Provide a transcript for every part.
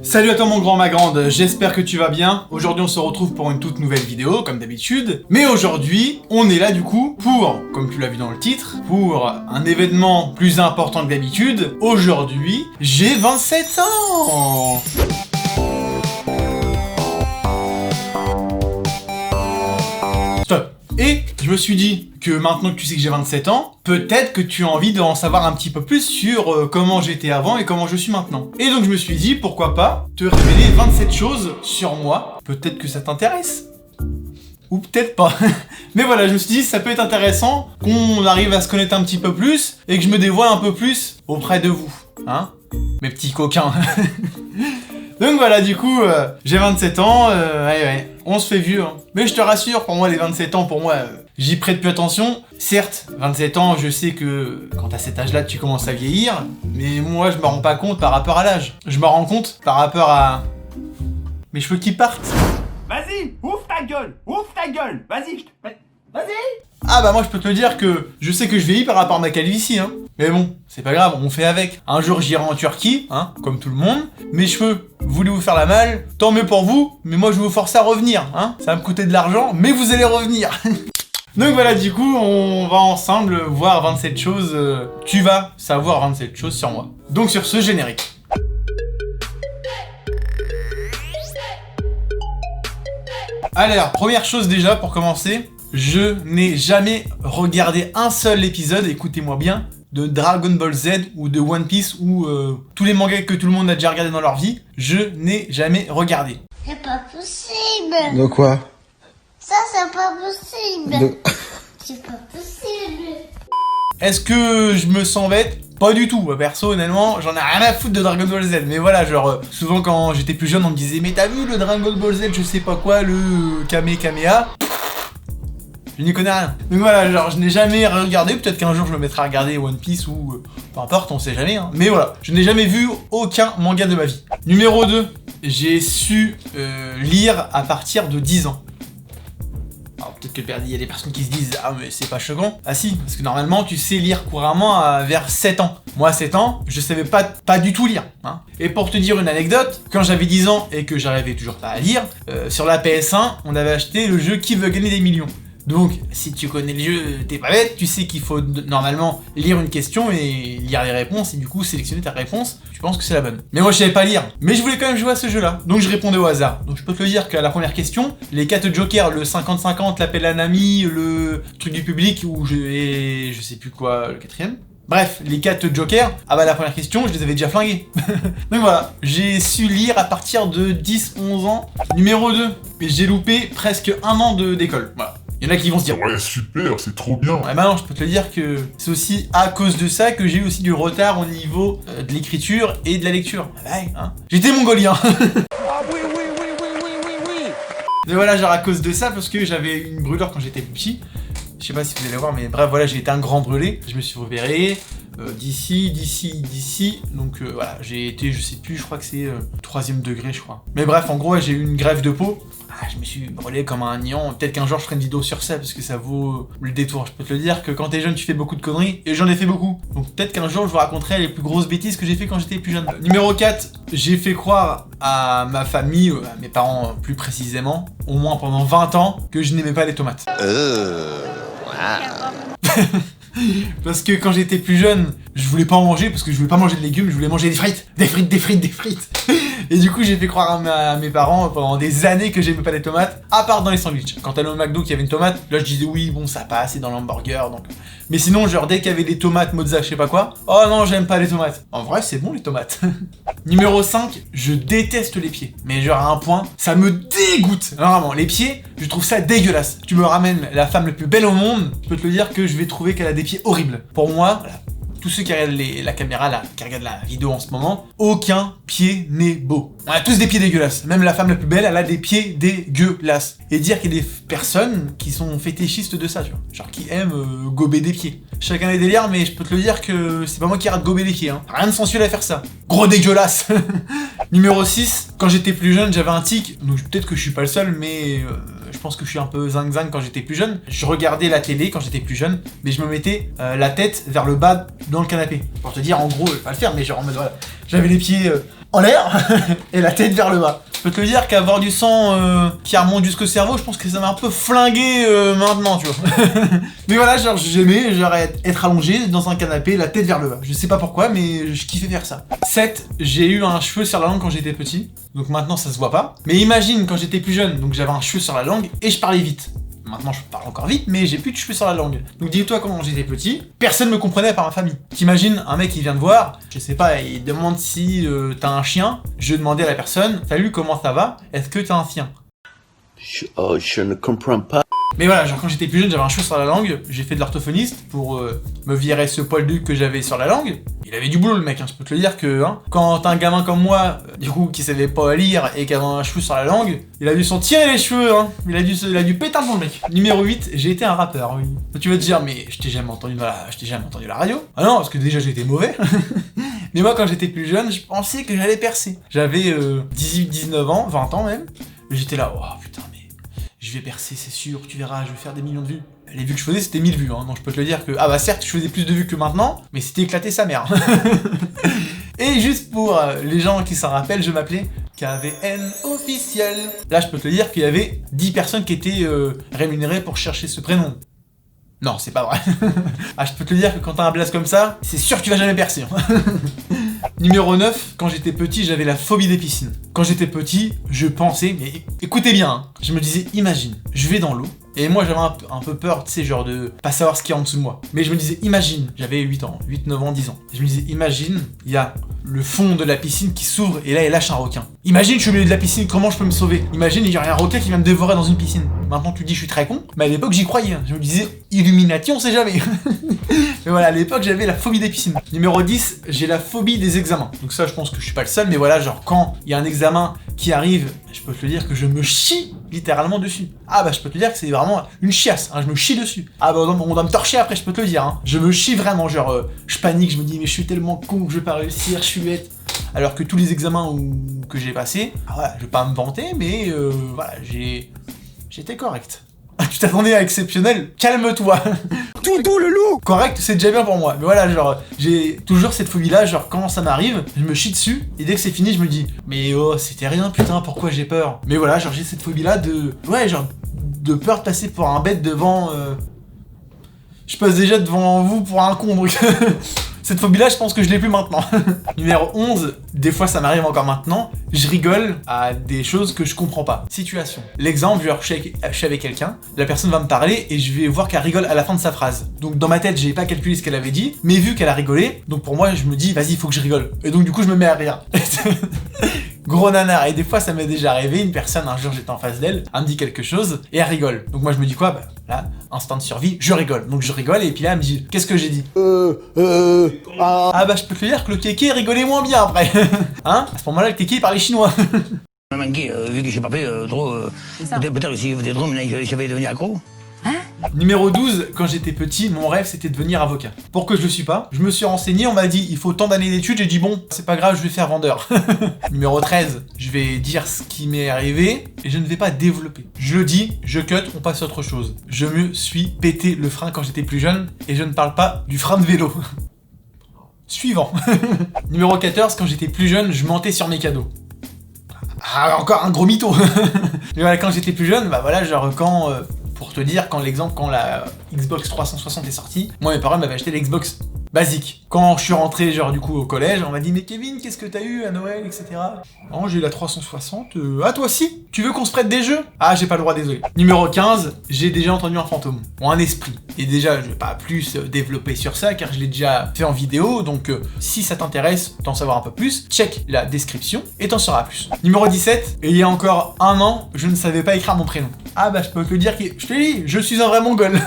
Salut à toi mon grand, ma grande, j'espère que tu vas bien. Aujourd'hui on se retrouve pour une toute nouvelle vidéo, comme d'habitude. Mais aujourd'hui, on est là du coup pour, comme tu l'as vu dans le titre, pour un événement plus important que d'habitude. Aujourd'hui, j'ai 27 ans. Stop. Et je me suis dit que maintenant que tu sais que j'ai 27 ans, peut-être que tu as envie d'en savoir un petit peu plus sur comment j'étais avant et comment je suis maintenant. Et donc je me suis dit, pourquoi pas te révéler 27 choses sur moi. Peut-être que ça t'intéresse. Ou peut-être pas. Mais voilà, je me suis dit, ça peut être intéressant qu'on arrive à se connaître un petit peu plus et que je me dévoile un peu plus auprès de vous. Hein, mes petits coquins. Donc voilà, du coup, j'ai 27 ans, ouais, on se fait vieux, hein. Mais je te rassure, pour moi, les 27 ans, j'y prête plus attention. Certes, 27 ans, je sais que quand à cet âge-là, tu commences à vieillir, mais moi, je me rends pas compte par rapport à l'âge. Je me rends compte par rapport à mes cheveux qui partent. Vas-y, ouvre ta gueule, vas-y, vas-y. Ah bah moi, je peux te le dire que je sais que je vieillis par rapport à ma calvitie, hein. Mais bon, c'est pas grave, on fait avec. Un jour, j'irai en Turquie, hein, comme tout le monde. Mes cheveux, voulez vous faire la malle, tant mieux pour vous, mais moi, je vais vous forcer à revenir, hein. Ça va me coûter de l'argent, mais vous allez revenir. Donc voilà, du coup, on va ensemble voir 27 choses. Tu vas savoir 27 choses sur moi. Donc sur ce générique. Alors, première chose déjà pour commencer, je n'ai jamais regardé un seul épisode, écoutez-moi bien, de Dragon Ball Z ou de One Piece ou tous les mangas que tout le monde a déjà regardé dans leur vie. Je n'ai jamais regardé. C'est pas possible. De quoi? Ça, c'est pas possible. De... C'est pas possible. Est-ce que je me sens bête? Pas du tout, perso honnêtement, j'en ai rien à foutre de Dragon Ball Z, mais voilà, genre, souvent quand j'étais plus jeune, on me disait, mais t'as vu le Dragon Ball Z, je sais pas quoi, le Kamehameha? Je n'y connais rien. Donc voilà, genre, je n'ai jamais regardé, peut-être qu'un jour je me mettrai à regarder One Piece ou peu importe, on sait jamais, hein. Mais voilà, je n'ai jamais vu aucun manga de ma vie. Numéro 2, j'ai su lire à partir de 10 ans. Alors peut-être que il y a des personnes qui se disent « Ah mais c'est pas choquant ». Ah si, parce que normalement tu sais lire couramment vers 7 ans. Moi à 7 ans, je savais pas du tout lire, hein. Et pour te dire une anecdote, quand j'avais 10 ans et que j'arrivais toujours pas à lire, sur la PS1, on avait acheté le jeu Qui veut gagner des millions. Donc, si tu connais le jeu, t'es pas bête, tu sais qu'il faut normalement lire une question et lire les réponses, et du coup sélectionner ta réponse, tu penses que c'est la bonne. Mais moi je savais pas lire, mais je voulais quand même jouer à ce jeu-là, donc je répondais au hasard. Donc je peux te le dire qu'à la première question, les 4 jokers, le 50-50, l'appel à un ami, le truc du public, et je sais plus quoi, le quatrième. Bref, les 4 jokers, ah bah la première question, je les avais déjà flingués. Donc voilà, j'ai su lire à partir de 10-11 ans. Numéro 2, j'ai loupé presque un an d'école, voilà. Il y en a qui vont se dire ouais super, c'est trop bien. Ouais bah non, je peux te le dire que c'est aussi à cause de ça que j'ai eu aussi du retard au niveau de l'écriture et de la lecture. Ouais, hein. J'étais mongolien. Ah oui. Mais voilà, genre à cause de ça, parce que j'avais une brûlure quand j'étais petit. Je sais pas si vous allez voir, mais bref, voilà, j'ai été un grand brûlé. Je me suis repéré d'ici. Donc voilà, j'ai été, je sais plus, je crois que c'est 3e degré, je crois. Mais bref, en gros, j'ai eu une greffe de peau. Ah, je me suis brûlé comme un niant. Peut-être qu'un jour je ferai une vidéo sur ça parce que ça vaut le détour. Je peux te le dire que quand t'es jeune, tu fais beaucoup de conneries et j'en ai fait beaucoup. Donc peut-être qu'un jour je vous raconterai les plus grosses bêtises que j'ai fait quand j'étais plus jeune. Numéro 4, j'ai fait croire à ma famille, à mes parents plus précisément, au moins pendant 20 ans, que je n'aimais pas les tomates. Parce que quand j'étais plus jeune, je voulais pas en manger parce que je voulais pas manger de légumes, je voulais manger des frites. Et du coup, j'ai fait croire à mes parents pendant des années que j'aimais pas les tomates, à part dans les sandwichs. Quand t'allais au McDo qu'il y avait une tomate, là je disais oui, bon ça passe, c'est dans l'hamburger donc. Mais sinon, genre dès qu'il y avait des tomates mozza, je sais pas quoi, oh non, j'aime pas les tomates. En vrai, c'est bon les tomates. Numéro 5, je déteste les pieds. Mais genre à un point, ça me dégoûte. Vraiment, les pieds, je trouve ça dégueulasse. Tu me ramènes la femme la plus belle au monde, je peux te le dire que je vais trouver qu'elle a des pieds horribles. Pour moi, voilà, tous ceux qui regardent la caméra là, qui regardent la vidéo en ce moment, aucun pied n'est beau. On a tous des pieds dégueulasses. Même la femme la plus belle, elle a des pieds dégueulasses. Et dire qu'il y a des personnes qui sont fétichistes de ça, tu vois. Genre qui aiment gober des pieds. Chacun les délires, mais je peux te le dire que c'est pas moi qui arrête de gober des pieds, hein. Rien de sensuel à faire ça. Gros dégueulasse. Numéro 6, quand j'étais plus jeune, j'avais un tic. Donc peut-être que je suis pas le seul, mais je je pense que je suis un peu zinc quand j'étais plus jeune. Je regardais la télé quand j'étais plus jeune, mais je me mettais la tête vers le bas dans le canapé. Pour te dire, en gros, je vais pas le faire, mais genre en mode voilà, j'avais les pieds en l'air et la tête vers le bas. Je peux te le dire qu'avoir du sang qui remonte jusqu'au cerveau, je pense que ça m'a un peu flingué maintenant, tu vois. Mais voilà, genre j'aimais genre être allongé dans un canapé, la tête vers le bas. Je sais pas pourquoi, mais je kiffais faire ça. 7, j'ai eu un cheveu sur la langue quand j'étais petit. Donc maintenant ça se voit pas. Mais imagine quand j'étais plus jeune, donc j'avais un cheveu sur la langue et je parlais vite. Maintenant je parle encore vite, mais j'ai plus de cheveux sur la langue. Donc dis-toi comment j'étais petit, personne me comprenait par ma famille. T'imagines un mec qui vient te voir, je sais pas, il demande si t'as un chien. Je demandais à la personne, salut, comment ça va? Est-ce que t'as un chien? Je ne comprends pas. Mais voilà, genre quand j'étais plus jeune, j'avais un cheveu sur la langue, j'ai fait de l'orthophoniste pour me virer ce poil-duc que j'avais sur la langue. Il avait du boulot le mec, hein, je peux te le dire que quand t'as un gamin comme moi, du coup, qui savait pas lire et qui avait un cheveu sur la langue, il a dû s'en tirer les cheveux, hein. Il a dû péter un plomb le mec. Numéro 8, j'ai été un rappeur, oui. Tu vas te dire, mais je t'ai jamais entendu la radio. Ah non, parce que déjà j'étais mauvais. Mais moi quand j'étais plus jeune, je pensais que j'allais percer. J'avais 18, 19 ans, 20 ans même. J'étais là, oh putain, mais je vais percer, c'est sûr, tu verras, je vais faire des millions de vues. Les vues que je faisais, c'était 1000 vues, hein. Donc je peux te le dire que, ah bah certes, je faisais plus de vues que maintenant, mais c'était éclaté sa mère. Et juste pour les gens qui s'en rappellent, je m'appelais KVN officiel. Là, je peux te le dire qu'il y avait 10 personnes qui étaient rémunérées pour chercher ce prénom. Non, c'est pas vrai. Ah, je peux te le dire que quand t'as un blaze comme ça, c'est sûr que tu vas jamais percer. Numéro 9, quand j'étais petit, j'avais la phobie des piscines. Quand j'étais petit, je pensais, mais écoutez bien, hein, je me disais, imagine, je vais dans l'eau, et moi j'avais un peu peur, tu sais, genre de pas savoir ce qu'il y a en dessous de moi. Mais je me disais, imagine, j'avais 8 ans, 8, 9 ans, 10 ans. Je me disais, imagine, il y a le fond de la piscine qui s'ouvre, et là il lâche un requin. Imagine, je suis au milieu de la piscine, comment je peux me sauver? Imagine, il y aurait un requin qui va me dévorer dans une piscine. Maintenant tu dis, je suis très con, mais à l'époque j'y croyais. Je me disais, Illuminati, on sait jamais. Mais voilà, à l'époque j'avais la phobie des piscines. Numéro 10, j'ai la phobie des examens. Donc ça, je pense que je suis pas le seul, mais voilà, genre quand il y a un examen qui arrive, je peux te le dire que je me chie littéralement dessus. Ah bah je peux te dire que c'est vraiment une chiasse, hein, je me chie dessus. Ah bah on doit me torcher après, je peux te le dire, hein. Je me chie vraiment, genre je panique, je me dis mais je suis tellement con que je vais pas réussir, je suis bête. Alors que tous les examens que j'ai passés, ah voilà, je vais pas me vanter, mais voilà, j'étais correct. Tu t'attendais à exceptionnel, calme-toi. Toutou le loup. Correct, c'est déjà bien pour moi. Mais voilà, genre, j'ai toujours cette phobie-là, genre quand ça m'arrive, je me chie dessus, et dès que c'est fini, je me dis, mais oh, c'était rien, putain, pourquoi j'ai peur? Mais voilà, genre j'ai cette phobie-là de... Ouais, genre, de peur de passer pour un bête devant... Je passe déjà devant vous pour un con, donc... Cette phobie-là, je pense que je l'ai plus maintenant. Numéro 11, des fois ça m'arrive encore maintenant, je rigole à des choses que je comprends pas. Situation. L'exemple, genre, je suis avec quelqu'un, la personne va me parler et je vais voir qu'elle rigole à la fin de sa phrase. Donc dans ma tête, j'ai pas calculé ce qu'elle avait dit, mais vu qu'elle a rigolé, donc pour moi, je me dis, vas-y, il faut que je rigole. Et donc du coup, je me mets à rire. Gros nanar, et des fois ça m'est déjà arrivé, une personne, un jour j'étais en face d'elle, elle me dit quelque chose, et elle rigole. Donc moi je me dis quoi? Bah là, instinct de survie, je rigole. Donc je rigole, et puis là elle me dit, qu'est-ce que j'ai dit? Ah bah je peux te dire que le kéké rigolait moins bien après. Hein? À ce moment-là, le kéké il parlait chinois. Manqué, vu que j'ai pas fait trop, peut-être que si j'avais trop, j'avais devenu accro. Numéro 12, quand j'étais petit, mon rêve c'était de devenir avocat. Pour que je le suis pas, je me suis renseigné, on m'a dit il faut tant d'années d'études, j'ai dit bon, c'est pas grave, je vais faire vendeur. Numéro 13, je vais dire ce qui m'est arrivé et je ne vais pas développer. Je le dis, je cut, on passe à autre chose. Je me suis pété le frein quand j'étais plus jeune et je ne parle pas du frein de vélo. Suivant. Numéro 14, quand j'étais plus jeune, je mentais sur mes cadeaux. Ah, encore un gros mytho. Mais voilà, quand j'étais plus jeune, bah voilà, genre quand... Pour te dire, quand la Xbox 360 est sortie, moi mes parents m'avaient acheté l'Xbox basique. Quand je suis rentré genre du coup au collège, on m'a dit mais Kevin, qu'est-ce que t'as eu à Noël, etc. Non, j'ai eu la 360, ah toi aussi? Tu veux qu'on se prête des jeux? Ah j'ai pas le droit, désolé. Numéro 15, j'ai déjà entendu un fantôme, ou un esprit. Et déjà, je vais pas plus développer sur ça, car je l'ai déjà fait en vidéo, donc si ça t'intéresse d'en savoir un peu plus, check la description, et t'en sauras plus. Numéro 17, il y a encore un an, je ne savais pas écrire mon prénom. Ah bah je peux te le dire, je te dis, je suis un vrai mongol.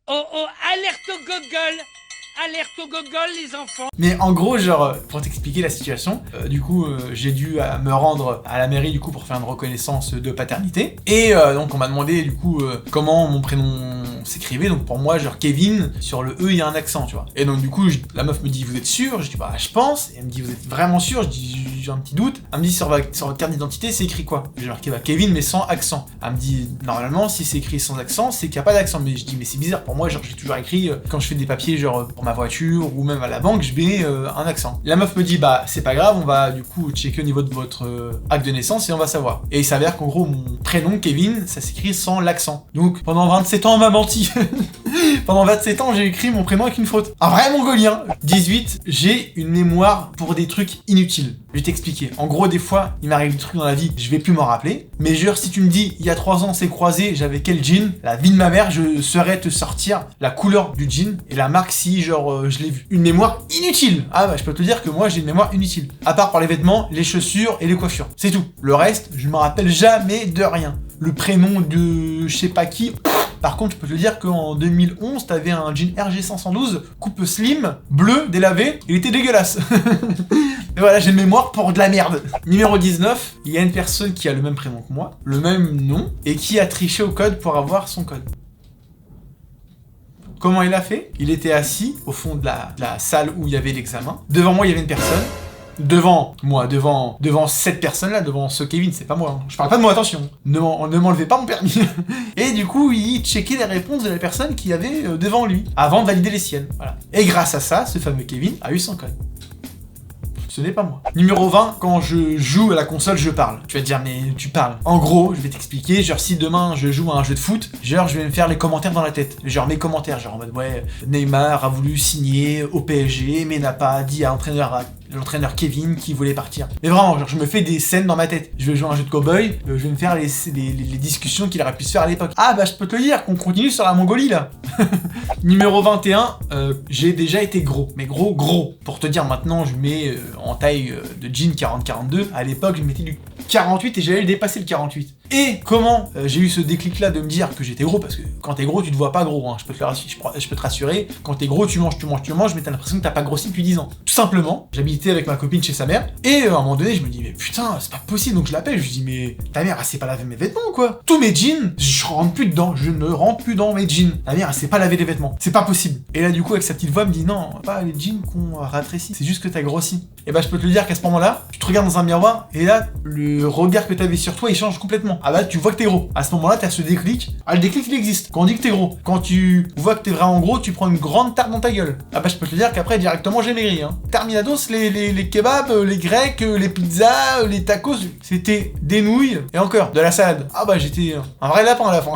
Oh oh, alerte au gogol! Alerte au gogol, les enfants! Mais en gros, genre, pour t'expliquer la situation, j'ai dû me rendre à la mairie, du coup, pour faire une reconnaissance de paternité. Et donc, on m'a demandé, du coup, comment mon prénom s'écrivait. Donc, pour moi, genre, Kevin, sur le E, il y a un accent, tu vois. Et donc, du coup, la meuf me dit, vous êtes sûr? Je dis, bah, je pense. Et elle me dit, vous êtes vraiment sûr? Je dis, j'ai un petit doute. Elle me dit sur votre carte d'identité, c'est écrit quoi? J'ai marqué Kevin, mais sans accent. Elle me dit, normalement, si c'est écrit sans accent, c'est qu'il n'y a pas d'accent. Mais je dis, mais c'est bizarre, pour moi, genre, j'ai toujours écrit, quand je fais des papiers, genre, pour ma voiture, ou même à la banque, je mets un accent. La meuf me dit, bah, c'est pas grave, on va, du coup, checker au niveau de votre acte de naissance et on va savoir. Et il s'avère qu'en gros, mon prénom, Kevin, ça s'écrit sans l'accent. Donc, pendant 27 ans, on m'a menti. Pendant 27 ans, j'ai écrit mon prénom avec une faute. Un vrai mongolien. 18, j'ai une mémoire pour des trucs inutiles. Je vais t'expliquer. En gros, des fois, il m'arrive des trucs dans la vie, je vais plus m'en rappeler. Mais genre, si tu me dis, il y a 3 ans, c'est croisé, j'avais quel jean? La vie de ma mère, je saurais te sortir la couleur du jean et la marque si, genre, je l'ai vu. Une mémoire inutile. Ah bah, je peux te dire que moi, j'ai une mémoire inutile. À part pour les vêtements, les chaussures et les coiffures. C'est tout. Le reste, je me rappelle jamais de rien. Le prénom de je sais pas qui... Par contre, je peux te dire qu'en 2011, t'avais un jean RG512, coupe slim, bleu, délavé, il était dégueulasse. Et voilà, j'ai une mémoire pour de la merde. Numéro 19, il y a une personne qui a le même prénom que moi, le même nom, et qui a triché au code pour avoir son code. Comment il a fait? Il était assis au fond de la salle où il y avait l'examen. Devant moi, il y avait une personne. Devant moi, devant cette personne-là, devant ce Kevin, c'est pas moi. Hein. Je parle pas de moi, attention. Ne m'enlevez pas mon permis. Et du coup, il checkait les réponses de la personne qui avait devant lui, avant de valider les siennes. Voilà. Et grâce à ça, ce fameux Kevin a eu son code. Ce n'est pas moi. Numéro 20, quand je joue à la console, je parle. Tu vas te dire, mais tu parles. En gros, je vais t'expliquer, genre si demain je joue à un jeu de foot, genre je vais me faire les commentaires dans la tête. Genre mes commentaires, genre en mode ouais, Neymar a voulu signer au PSG, mais n'a pas dit à l'entraîneur Kevin qui voulait partir. Mais vraiment, genre je me fais des scènes dans ma tête. Je vais jouer à un jeu de cowboy, je vais me faire les discussions qu'il aurait pu se faire à l'époque. Ah bah je peux te le dire, qu'on continue sur la Mongolie là. Numéro 21, j'ai déjà été gros. Mais gros. Pour te dire maintenant, je mets en taille de jean 40-42. À l'époque, je mettais du 48 et j'allais dépasser le 48. Et comment j'ai eu ce déclic là de me dire que j'étais gros, parce que quand t'es gros tu te vois pas gros, hein. je peux te rassurer, quand t'es gros tu manges, mais t'as l'impression que t'as pas grossi depuis 10 ans. Tout simplement, j'habitais avec ma copine chez sa mère, et à un moment donné je me dis mais putain c'est pas possible, donc je l'appelle, je lui dis mais ta mère elle sait pas laver mes vêtements quoi. Tous mes jeans, je rentre plus dedans, je ne rentre plus dans mes jeans. Ta mère elle sait pas laver les vêtements, c'est pas possible. Et là du coup avec sa petite voix elle me dit non, pas les jeans qu'on rétrécit, c'est juste que t'as grossi. Et bah je peux te le dire qu'à ce moment là, tu te regardes dans un miroir, et là le regard que t'avais sur toi il change complètement. Ah bah tu vois que t'es gros. À ce moment-là, t'as ce déclic. Ah, le déclic, il existe. Quand on dit que t'es gros. Quand tu vois que t'es vraiment gros, tu prends une grande tarte dans ta gueule. Ah bah, je peux te dire qu'après, directement, j'ai maigri, hein. Terminados, les kebabs, les grecs, les pizzas, les tacos, c'était des nouilles et encore de la salade. Ah bah, j'étais un vrai lapin à la fin.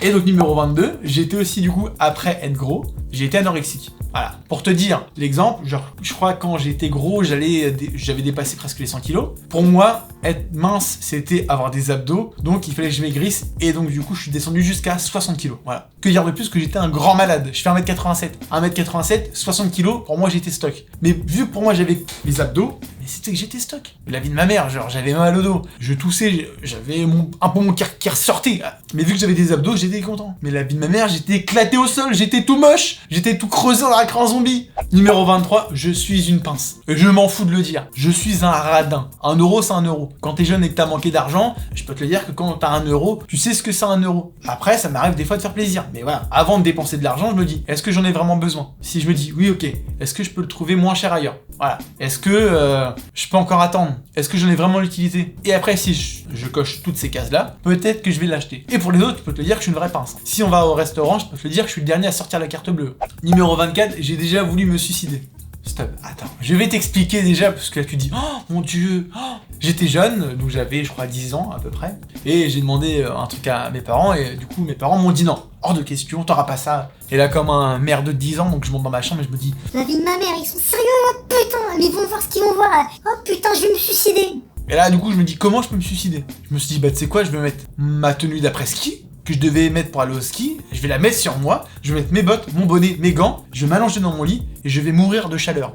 Et donc, numéro 22, j'étais aussi, du coup, après être gros, j'ai été anorexique. Voilà. Pour te dire l'exemple, genre, je crois quand j'étais gros, j'avais dépassé presque les 100 kilos. Pour moi, être mince, c'était avoir des abdos, donc il fallait que je maigrisse, et donc du coup, je suis descendu jusqu'à 60 kilos. Voilà. Que dire de plus que j'étais un grand malade. Je fais 1m87. 1m87, 60 kilos, pour moi, j'étais stock. Mais vu que pour moi, j'avais les abdos, mais c'était que j'étais stock. La vie de ma mère, genre, j'avais mal au dos, je toussais, j'avais un poumon qui ressortait. Mais vu que j'avais des abdos, j'étais content. Mais la vie de ma mère, j'étais éclaté au sol, j'étais tout moche, j'étais tout creusé dans la cran zombie. Numéro 23, je suis une pince. Je m'en fous de le dire. Je suis un radin. 1 euro, c'est 1 euro. Quand t'es jeune et que t'as manqué d'argent, je peux te le dire que quand t'as 1 euro, tu sais ce que c'est 1 euro. Après, ça m'arrive des fois de faire plaisir. Mais voilà, avant de dépenser de l'argent, je me dis, est-ce que j'en ai vraiment besoin? Si je me dis, oui, ok, est-ce que je peux le trouver moins cher ailleurs? Voilà. Est-ce que je peux encore attendre? Est-ce que j'en ai vraiment l'utilité? Et après, si je coche toutes ces cases-là, peut-être que je vais l'acheter. Et pour les autres, je peux te le dire que je suis une vraie pince. Si on va au restaurant, je peux te le dire que je suis le dernier à sortir la carte bleue. Numéro 24, j'ai déjà voulu me suicider. Stop, attends, je vais t'expliquer déjà, parce que là tu dis, oh mon dieu, oh. J'étais jeune, donc j'avais je crois 10 ans à peu près, et j'ai demandé un truc à mes parents, et du coup mes parents m'ont dit non, hors de question, t'auras pas ça. Et là comme un mère de 10 ans, donc je monte dans ma chambre et je me dis, La vie de ma mère, ils sont sérieux là, putain, mais ils vont voir ce qu'ils vont voir. Oh putain, je vais me suicider. et là du coup je me dis comment je peux me suicider. Je me suis dit bah tu sais quoi, je vais mettre ma tenue d'après-ski, que je devais mettre pour aller au ski, je vais la mettre sur moi, je vais mettre mes bottes, mon bonnet, mes gants, je vais m'allonger dans mon lit, et je vais mourir de chaleur.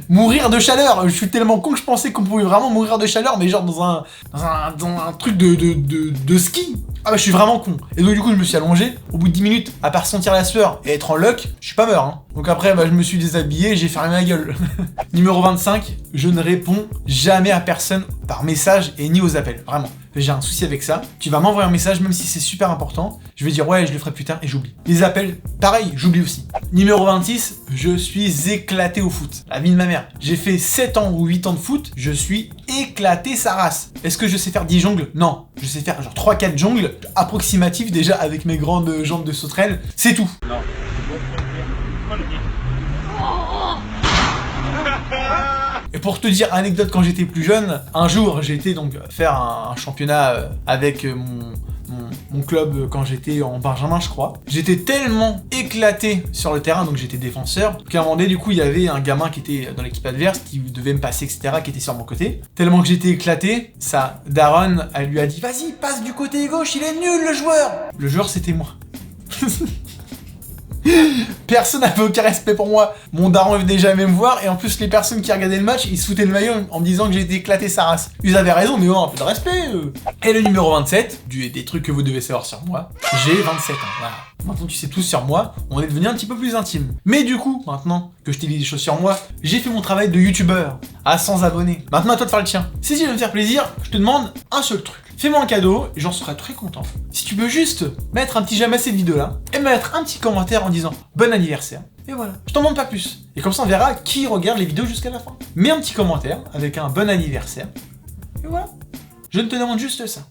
Mourir de chaleur, je suis tellement con que je pensais qu'on pouvait vraiment mourir de chaleur, mais genre dans un truc de ski. Ah bah je suis vraiment con. Et donc du coup je me suis allongé, au bout de 10 minutes, à part sentir la sueur et être en lock, je suis pas mort hein. Donc après bah je me suis déshabillé et j'ai fermé ma gueule. Numéro 25, je ne réponds jamais à personne par message et ni aux appels, vraiment. J'ai un souci avec ça, tu vas m'envoyer un message même si c'est super important, je vais dire ouais je le ferai plus tard et j'oublie. Les appels, pareil, j'oublie aussi. Numéro 26, je suis éclaté au foot. La vie de ma mère. J'ai fait 7 ans ou 8 ans de foot, je suis éclaté sa race. Est-ce que je sais faire 10 jongles? Non. Je sais faire genre 3-4 jongles approximatifs déjà avec mes grandes jambes de sauterelle, c'est tout. Non. Et pour te dire, anecdote, quand j'étais plus jeune, un jour j'ai été donc faire un championnat avec mon club quand j'étais en Benjamin je crois. J'étais tellement éclaté sur le terrain, donc j'étais défenseur, qu'à un moment donné du coup il y avait un gamin qui était dans l'équipe adverse, qui devait me passer etc, qui était sur mon côté. Tellement que j'étais éclaté, sa daronne elle lui a dit vas-y passe du côté gauche, il est nul le joueur. Le joueur c'était moi. Personne n'avait aucun respect pour moi. Mon daron venait jamais me voir et en plus les personnes qui regardaient le match, ils se foutaient le maillot en me disant que j'étais éclaté sa race. Ils avaient raison, mais un peu de respect. Et le numéro 27, des trucs que vous devez savoir sur moi, j'ai 27 ans. Voilà. Maintenant tu sais tout sur moi, on est devenu un petit peu plus intime. Mais du coup, maintenant que je t'ai dit des choses sur moi, j'ai fait mon travail de youtubeur à 100 abonnés. Maintenant à toi de faire le tien. Si tu veux me faire plaisir, je te demande un seul truc. Fais-moi un cadeau, et j'en serai très content. Si tu peux juste mettre un petit j'aime à cette vidéo-là, et mettre un petit commentaire en disant bon anniversaire. Et voilà, je t'en demande pas plus. Et comme ça on verra qui regarde les vidéos jusqu'à la fin. Mets un petit commentaire avec un bon anniversaire. Et voilà, je ne te demande juste ça.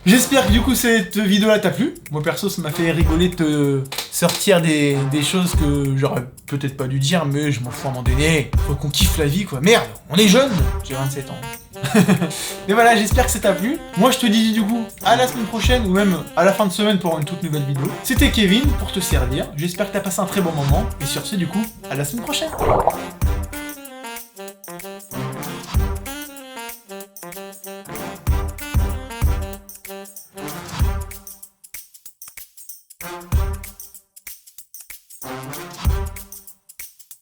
J'espère que du coup cette vidéo-là t'a plu. Moi perso ça m'a fait rigoler de te sortir des choses que j'aurais peut-être pas dû dire, mais je m'en fous à un moment donné. Faut qu'on kiffe la vie quoi. Merde, on est jeune. J'ai 27 ans. Et voilà, j'espère que ça t'a plu. Moi je te dis du coup à la semaine prochaine ou même à la fin de semaine pour une toute nouvelle vidéo. C'était Kevin pour te servir. J'espère que t'as passé un très bon moment. Et sur ce du coup, à la semaine prochaine.